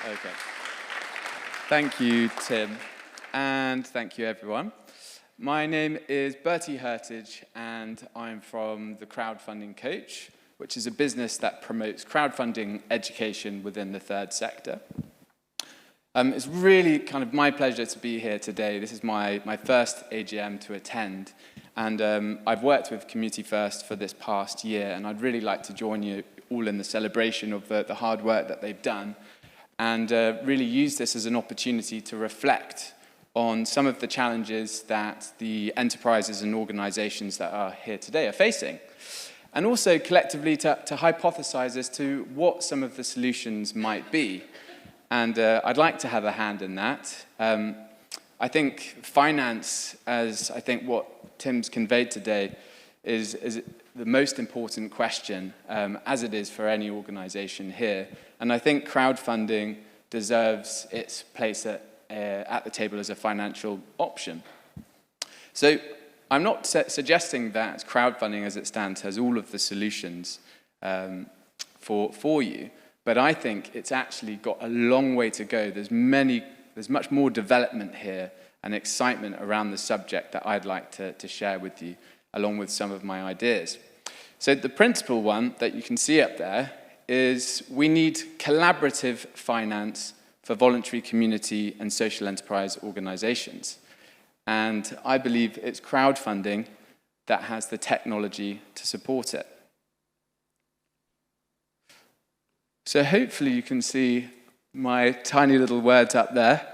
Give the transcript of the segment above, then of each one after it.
Okay. Thank you, Tim, and thank you, everyone. My name is Bertie Herrtage, and I'm from the Crowdfunding Coach, which is a business that promotes crowdfunding education within the third sector. It's really kind of my pleasure to be here today. This is my first AGM to attend, and I've worked with Community First for this past year, and I'd really like to join you all in the celebration of the hard work that they've done, and really use this as an opportunity to reflect on some of the challenges that the enterprises and organizations that are here today are facing, and also collectively to hypothesize as to what some of the solutions might be. And I'd like to have a hand in that. I think finance, as I think what Tim's conveyed today, is the most important question, as it is for any organization here. And I think crowdfunding deserves its place at the table as a financial option. So I'm not suggesting that crowdfunding as it stands has all of the solutions for you, but I think it's actually got a long way to go. There's much more development here and excitement around the subject that I'd like to share with you, along with some of my ideas. So the principal one that you can see up there is we need collaborative finance for voluntary community and social enterprise organizations. And I believe it's crowdfunding that has the technology to support it. So hopefully you can see my tiny little words up there.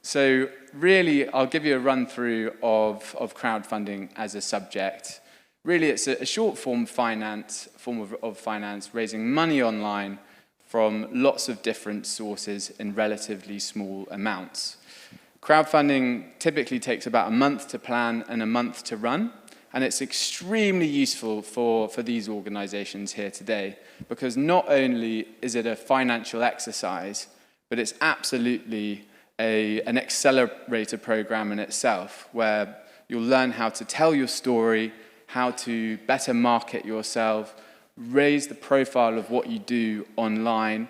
So really, I'll give you a run through of crowdfunding as a subject. Really, it's a short form of finance, raising money online from lots of different sources in relatively small amounts. Crowdfunding typically takes about a month to plan and a month to run, and it's extremely useful for these organizations here today, because not only is it a financial exercise, but it's absolutely an accelerator program in itself, where you'll learn how to tell your story, how to better market yourself, raise the profile of what you do online,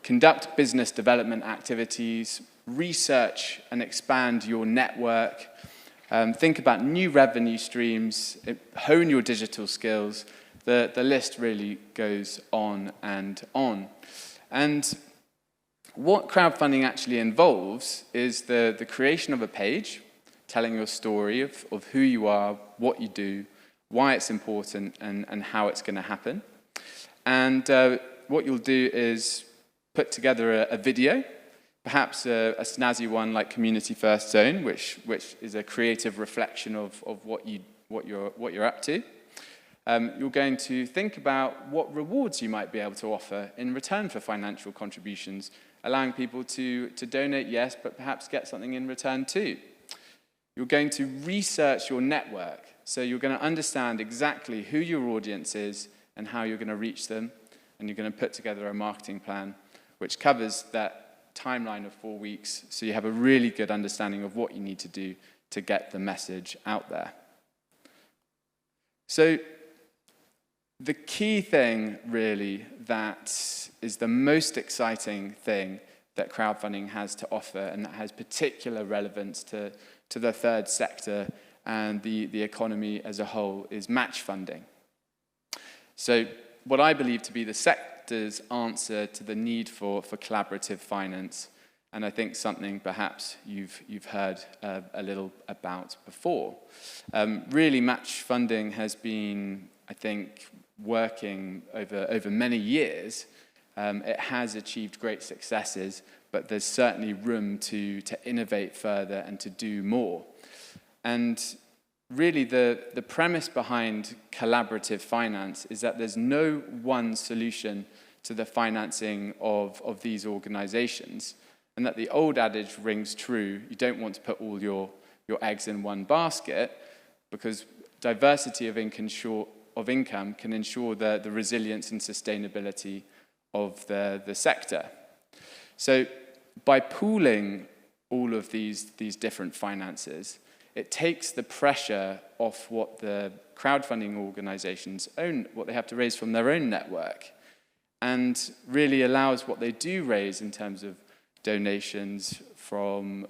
conduct business development activities, research and expand your network, think about new revenue streams, hone your digital skills. The list really goes on and on. And what crowdfunding actually involves is the creation of a page, telling your story of who you are, what you do, why it's important, and how it's going to happen. And what you'll do is put together a video, perhaps a snazzy one like Community First Zone, which is a creative reflection of what you're up to. You're going to think about what rewards you might be able to offer in return for financial contributions, allowing people to donate, yes, but perhaps get something in return too. You're going to research your network, so you're going to understand exactly who your audience is and how you're going to reach them, and you're going to put together a marketing plan which covers that timeline of 4 weeks, so you have a really good understanding of what you need to do to get the message out there. So the key thing, really, that is the most exciting thing that crowdfunding has to offer, and that has particular relevance to the third sector and the economy as a whole, is match funding. So what I believe to be the sector's answer to the need for collaborative finance, and I think something perhaps you've heard a little about before. Really, match funding has been, I think, working over many years. It has achieved great successes, but there's certainly room to innovate further and to do more. And really, the premise behind collaborative finance is that there's no one solution to the financing of these organizations, and that the old adage rings true: you don't want to put all your eggs in one basket, because diversity of income can ensure the resilience and sustainability of the sector. So by pooling all of these different finances, it takes the pressure off what the crowdfunding organizations what they have to raise from their own network. and really allows what they do raise in terms of donations from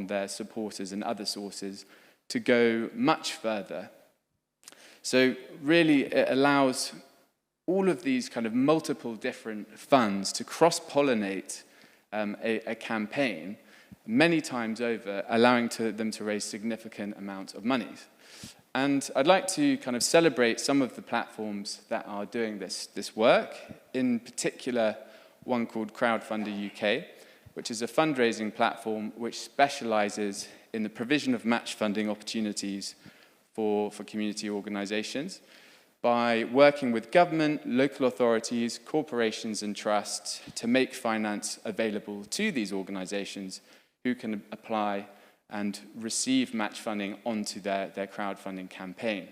their supporters and other sources to go much further. So really it allows all of these kind of multiple different funds to cross-pollinate a campaign many times over, allowing them to raise significant amounts of money. And I'd like to kind of celebrate some of the platforms that are doing this work, in particular one called Crowdfunding UK, which is a fundraising platform which specializes in the provision of match funding opportunities for community organizations by working with government, local authorities, corporations and trusts to make finance available to these organizations who can apply and receive match funding onto their crowdfunding campaign.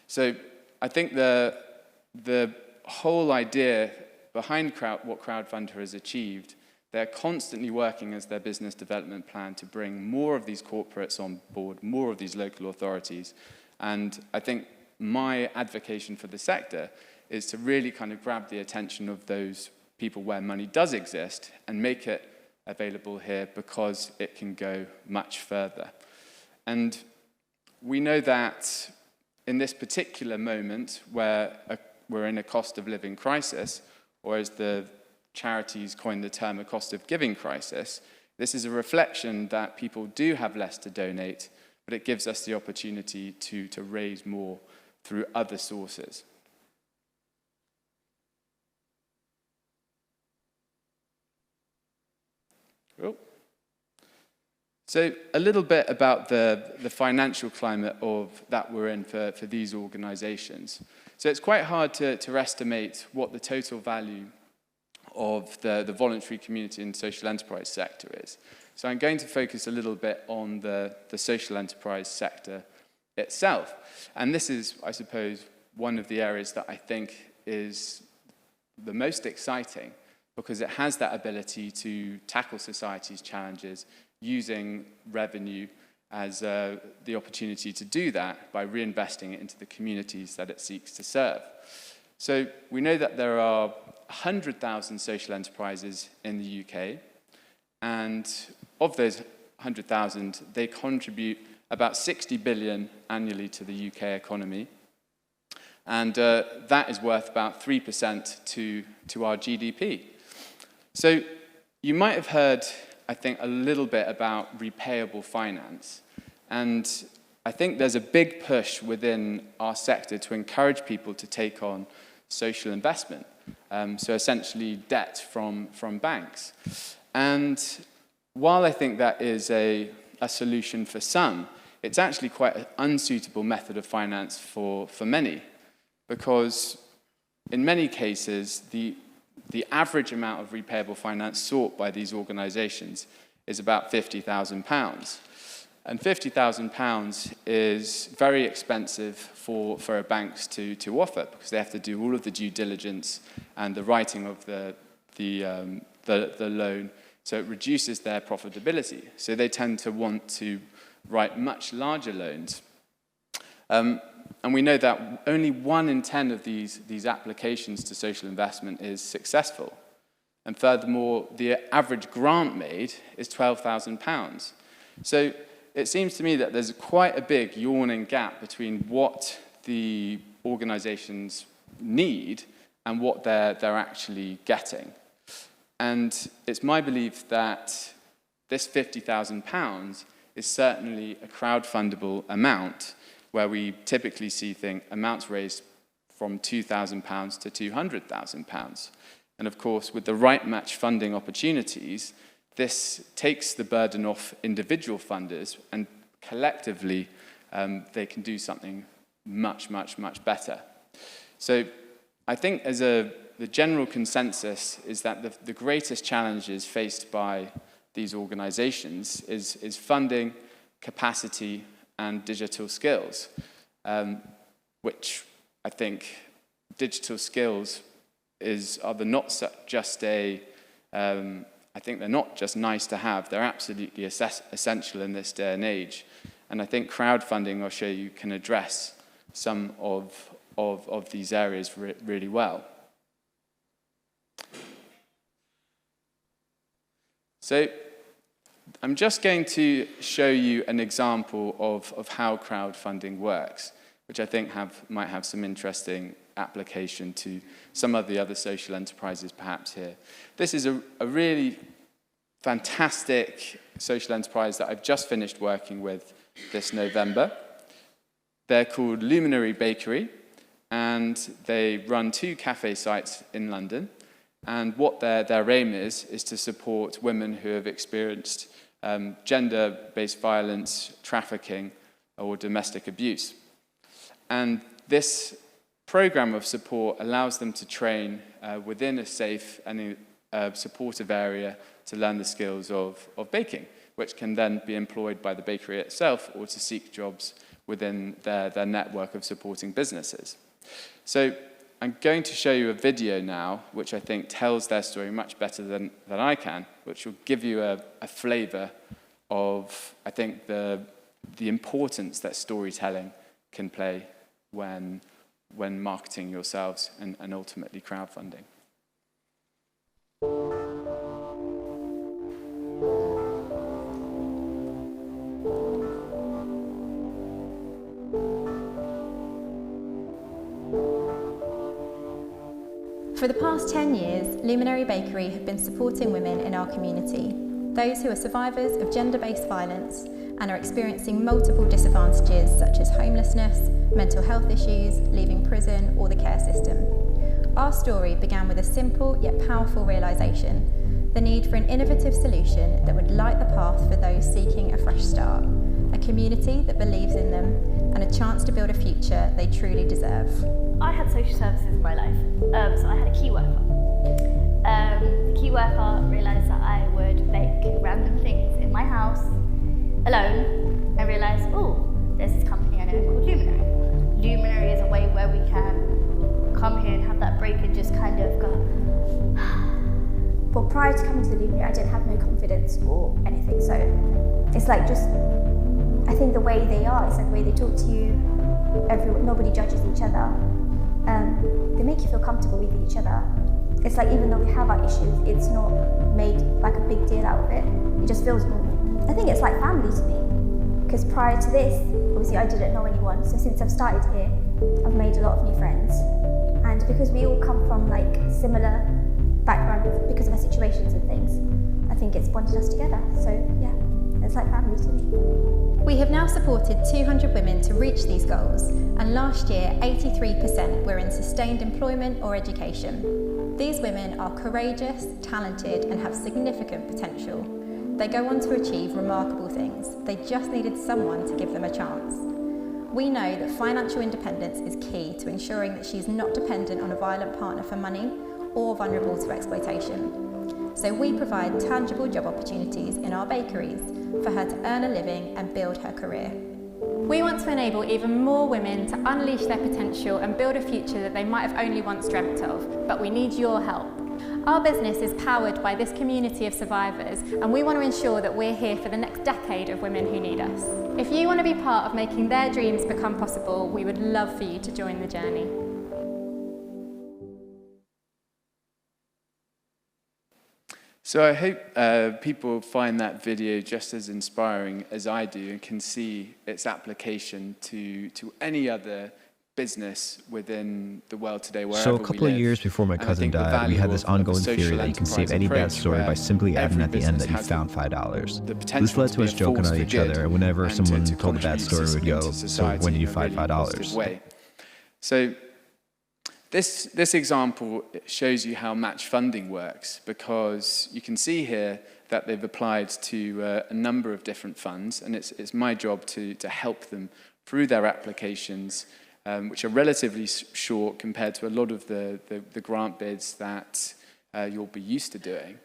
So I think the whole idea behind what Crowdfunder has achieved, they're constantly working as their business development plan to bring more of these corporates on board, more of these local authorities. And I think my advocacy for the sector is to really kind of grab the attention of those people where money does exist and make it available here because it can go much further. And we know that in this particular moment where we're in a cost of living crisis, or as the charities coined the term, a cost of giving crisis, this is a reflection that people do have less to donate, but it gives us the opportunity to raise more through other sources. Oh. So a little bit about the financial climate that we're in for these organizations. So it's quite hard to estimate what the total value of the voluntary community and social enterprise sector is. So I'm going to focus a little bit on the social enterprise sector itself. And this is, I suppose, one of the areas that I think is the most exciting because it has that ability to tackle society's challenges using revenue as the opportunity to do that by reinvesting it into the communities that it seeks to serve. So we know that there are 100,000 social enterprises in the UK, and of those 100,000, they contribute about 60 billion annually to the UK economy, and that is worth about 3% to our GDP. So you might have heard, I think, a little bit about repayable finance, and I think there's a big push within our sector to encourage people to take on social investment, so essentially debt from banks. And while I think that is a solution for some, it's actually quite an unsuitable method of finance for many, because in many cases, the average amount of repayable finance sought by these organizations is about £50,000. And £50,000 is very expensive for banks to offer because they have to do all of the due diligence and the writing of the loan, so it reduces their profitability. So they tend to want to write much larger loans. And we know that only 1 in 10 of these applications to social investment is successful. And furthermore, the average grant made is £12,000. So it seems to me that there's quite a big yawning gap between what the organizations need and what they're actually getting. And it's my belief that this £50,000 is certainly a crowdfundable amount, where we typically see amounts raised from £2,000 to £200,000. And of course, with the right match funding opportunities, this takes the burden off individual funders, and collectively, they can do something much, much, much better. So I think the general consensus is that the greatest challenges faced by these organizations is funding, capacity, and digital skills, which I think digital skills I think they're not just nice to have, they're absolutely essential in this day and age. And I think crowdfunding, I'll show you, can address some of these areas really well. So I'm just going to show you an example of how crowdfunding works, which I think might have some interesting application to some of the other social enterprises perhaps here. This is a really fantastic social enterprise that I've just finished working with this November. They're called Luminary Bakery, and they run 2 cafe sites in London. And what their aim is to support women who have experienced gender-based violence, trafficking, or domestic abuse. And this program of support allows them to train within a safe and supportive area to learn the skills of baking, which can then be employed by the bakery itself or to seek jobs within their network of supporting businesses. So I'm going to show you a video now, which I think tells their story much better than I can, which will give you a flavour of, I think, the importance that storytelling can play when marketing yourselves and ultimately crowdfunding. For the past 10 years, Luminary Bakery have been supporting women in our community, those who are survivors of gender-based violence and are experiencing multiple disadvantages such as homelessness, mental health issues, leaving prison or the care system. Our story began with a simple yet powerful realisation: the need for an innovative solution that would light the path for those seeking a fresh start, a community that believes in them, and a chance to build a future they truly deserve. I had social services in my life, so I had a key worker. The key worker realised that I would make random things in my house alone and realised, oh, there's this company I know called Luminary. Luminary is a way where we can come here and have that break and just kind of go. Well, prior to coming to the Luminary, I didn't have no confidence or anything, so it's like just, I think the way they are, it's like the way they talk to you, nobody judges each other. They make you feel comfortable with each other. It's like even though we have our issues, it's not made like a big deal out of it. It just feels normal. I think it's like family to me, because prior to this, obviously I didn't know anyone, so since I've started here, I've made a lot of new friends. And because we all come from like similar backgrounds because of our situations and things, I think it's bonded us together. So yeah, it's like family to me. We have now supported 200 women to reach these goals, and last year 83% were in sustained employment or education. These women are courageous, talented, and have significant potential. They go on to achieve remarkable things. They just needed someone to give them a chance. We know that financial independence is key to ensuring that she's not dependent on a violent partner for money or vulnerable to exploitation. So we provide tangible job opportunities in our bakeries for her to earn a living and build her career. We want to enable even more women to unleash their potential and build a future that they might have only once dreamt of, but we need your help. Our business is powered by this community of survivors, and we want to ensure that we're here for the next decade of women who need us. If you want to be part of making their dreams become possible, we would love for you to join the journey. So I hope people find that video just as inspiring as I do and can see its application to any other business within the world today, wherever So a couple of years before my cousin died, we had this ongoing theory that you can save any bad story by simply adding at the end that you found $5. This led to us joking on each other, and whenever someone told a bad story, we'd go, so when did you find $5? So this example shows you how match funding works, because you can see here that they've applied to a number of different funds, and it's my job to help them through their applications, which are relatively short compared to a lot of the grant bids that you'll be used to doing.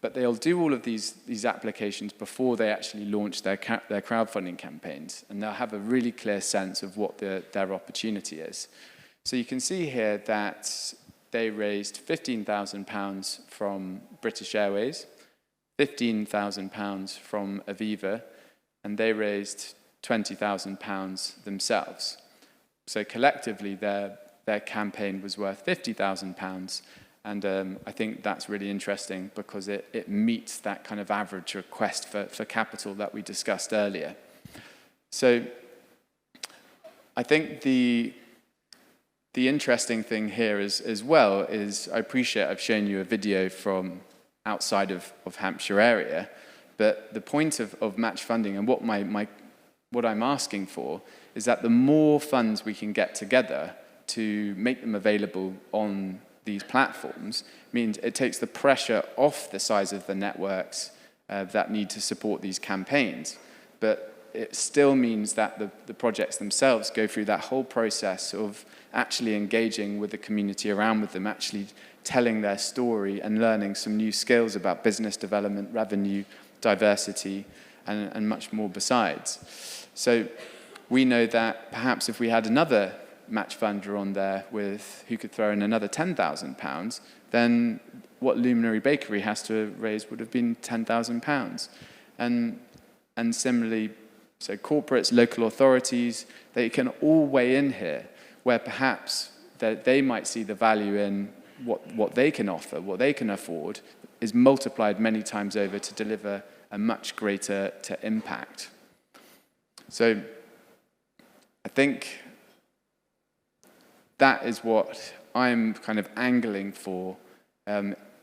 But they'll do all of these applications before they actually launch their crowdfunding campaigns, and they'll have a really clear sense of what their opportunity is. So you can see here that they raised £15,000 from British Airways, £15,000 from Aviva, and they raised £20,000 themselves. So collectively, their campaign was worth £50,000, And I think that's really interesting because it meets that kind of average request for capital that we discussed earlier. So I think the interesting thing here as well is, I appreciate I've shown you a video from outside of Hampshire area, but the point of match funding and what I'm asking for is that the more funds we can get together to make them available on these platforms means it takes the pressure off the size of the networks that need to support these campaigns. But it still means that the projects themselves go through that whole process of actually engaging with the community around with them, actually telling their story and learning some new skills about business development, revenue, diversity, and much more besides. So we know that perhaps if we had another match funder on there who could throw in another £10,000, then what Luminary Bakery has to raise would have been £10,000. And similarly, so corporates, local authorities, they can all weigh in here, where perhaps they might see the value in what they can offer, what they can afford, is multiplied many times over to deliver a much greater impact. So I think that is what I'm kind of angling for,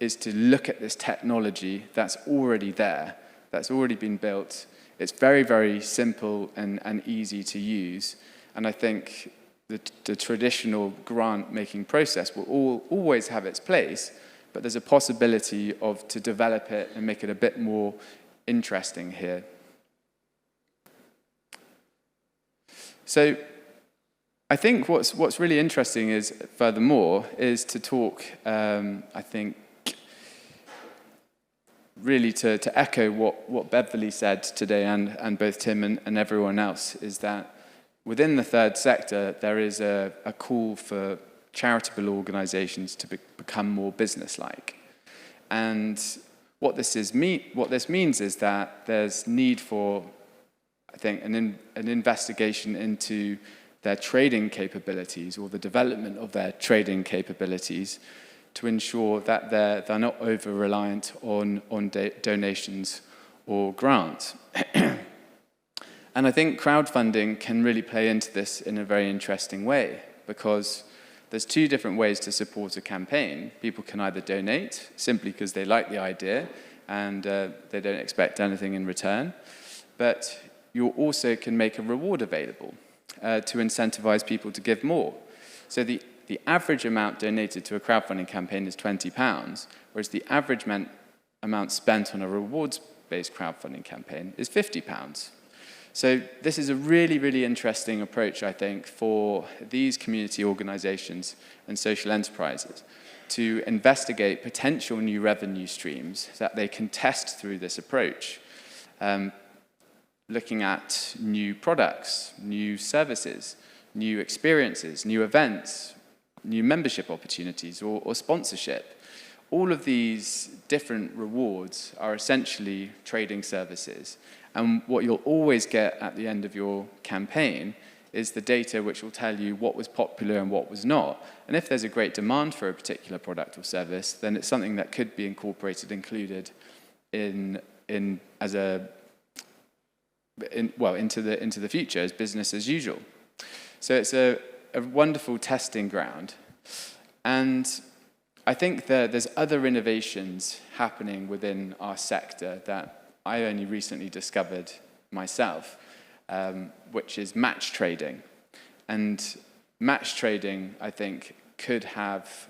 is to look at this technology that's already there, that's already been built. It's very, very simple and easy to use. And I think the traditional grant-making process will always have its place, but there's a possibility to develop it and make it a bit more interesting here. So I think what's really interesting is, furthermore, is to talk, I think, really to echo what Beverly said today, and both Tim and everyone else, is that within the third sector, there is a call for charitable organizations to become more business-like. And what this means is that there's need for, I think, an investigation into their trading capabilities, or the development of their trading capabilities, to ensure that they're not over-reliant on donations or grants. And I think crowdfunding can really play into this in a very interesting way, because there's two different ways to support a campaign. People can either donate simply because they like the idea and they don't expect anything in return, but you also can make a reward available to incentivize people to give more. So the average amount donated to a crowdfunding campaign is £20, whereas the average amount spent on a rewards-based crowdfunding campaign is £50. So this is a really, really interesting approach, I think, for these community organizations and social enterprises to investigate potential new revenue streams that they can test through this approach, looking at new products, new services, new experiences, new events, new membership opportunities, or sponsorship. All of these different rewards are essentially trading services. And what you'll always get at the end of your campaign is the data which will tell you what was popular and what was not. And if there's a great demand for a particular product or service, then it's something that could be included into the future as business as usual. So it's a wonderful testing ground. And I think that there's other innovations happening within our sector that I only recently discovered myself, which is match trading. And match trading, I think, could have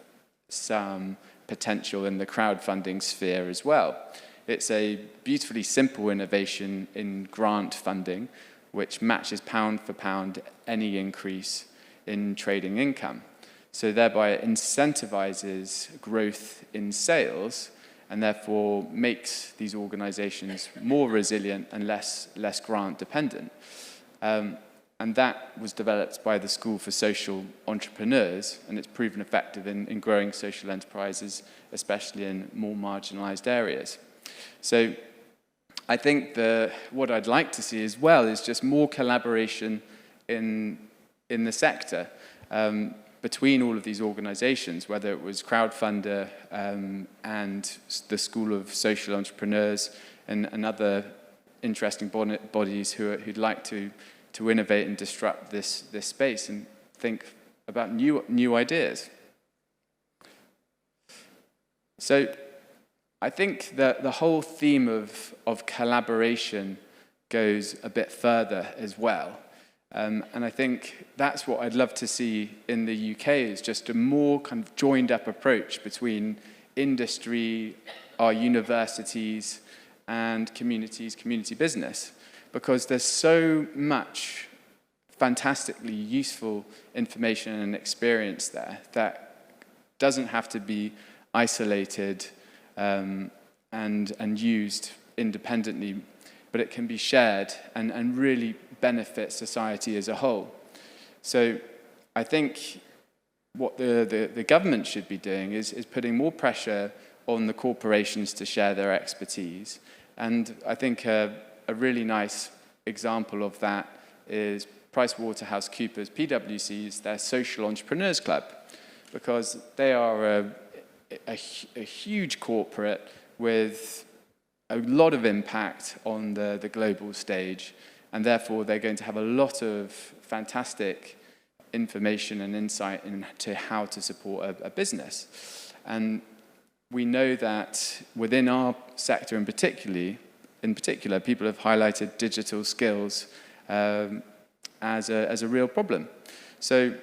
some potential in the crowdfunding sphere as well. It's a beautifully simple innovation in grant funding, which matches pound for pound any increase in trading income. So thereby it incentivizes growth in sales, and therefore makes these organizations more resilient and less grant dependent. And that was developed by the School for Social Entrepreneurs, and it's proven effective in growing social enterprises, especially in more marginalized areas. So I think what I'd like to see as well is just more collaboration in the sector, between all of these organizations, whether it was Crowdfunder and the School of Social Entrepreneurs and other interesting bodies who'd like to innovate and disrupt this space and think about new ideas. So I think that the whole theme of collaboration goes a bit further as well. And I think that's what I'd love to see in the UK, is just a more kind of joined up approach between industry, our universities, and community business, because there's so much fantastically useful information and experience there that doesn't have to be isolated and used independently, but it can be shared and really benefit society as a whole. So I think what the government should be doing is putting more pressure on the corporations to share their expertise. And I think a really nice example of that is PricewaterhouseCoopers, PwC's, their Social Entrepreneurs Club, because they are a huge corporate with a lot of impact on the global stage, and therefore they're going to have a lot of fantastic information and insight into how to support a business. And we know that within our sector in particular, people have highlighted digital skills as a real problem. So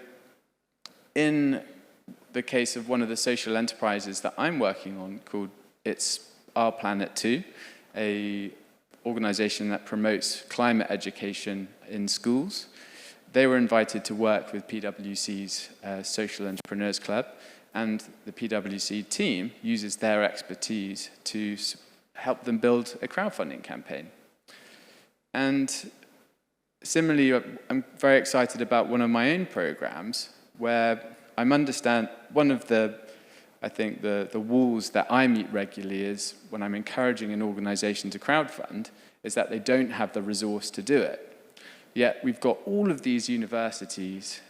in the case of one of the social enterprises that I'm working on, called It's Our Planet 2, a organization that promotes climate education in schools, they were invited to work with PwC's Social Entrepreneurs Club, and the PwC team uses their expertise to help them build a crowdfunding campaign. And similarly, I'm very excited about one of my own programs where I understand one of the walls that I meet regularly is when I'm encouraging an organization to crowdfund is that they don't have the resource to do it. Yet we've got all of these universities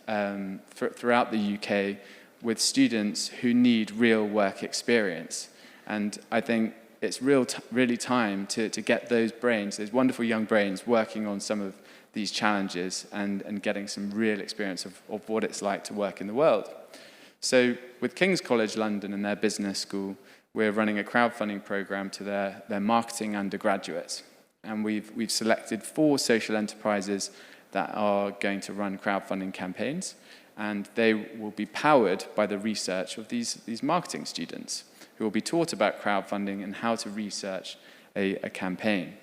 throughout the UK with students who need real work experience. And I think it's really time to get those brains, those wonderful young brains, working on some of these challenges and getting some real experience of what it's like to work in the world. So with King's College London and their business school, we're running a crowdfunding program to their marketing undergraduates. And we've selected 4 social enterprises that are going to run crowdfunding campaigns, and they will be powered by the research of these marketing students who will be taught about crowdfunding and how to research a campaign.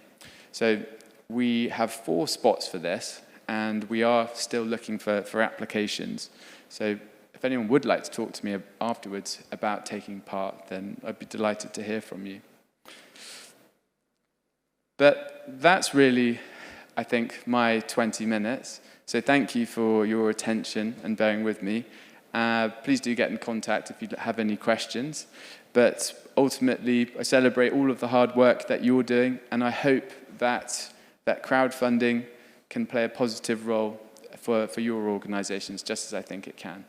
So we have 4 spots for this, and we are still looking for applications. So if anyone would like to talk to me afterwards about taking part, then I'd be delighted to hear from you. But that's really, I think, my 20 minutes. So thank you for your attention and bearing with me. Please do get in contact if you have any questions. But ultimately, I celebrate all of the hard work that you're doing, and I hope that crowdfunding can play a positive role for your organizations, just as I think it can.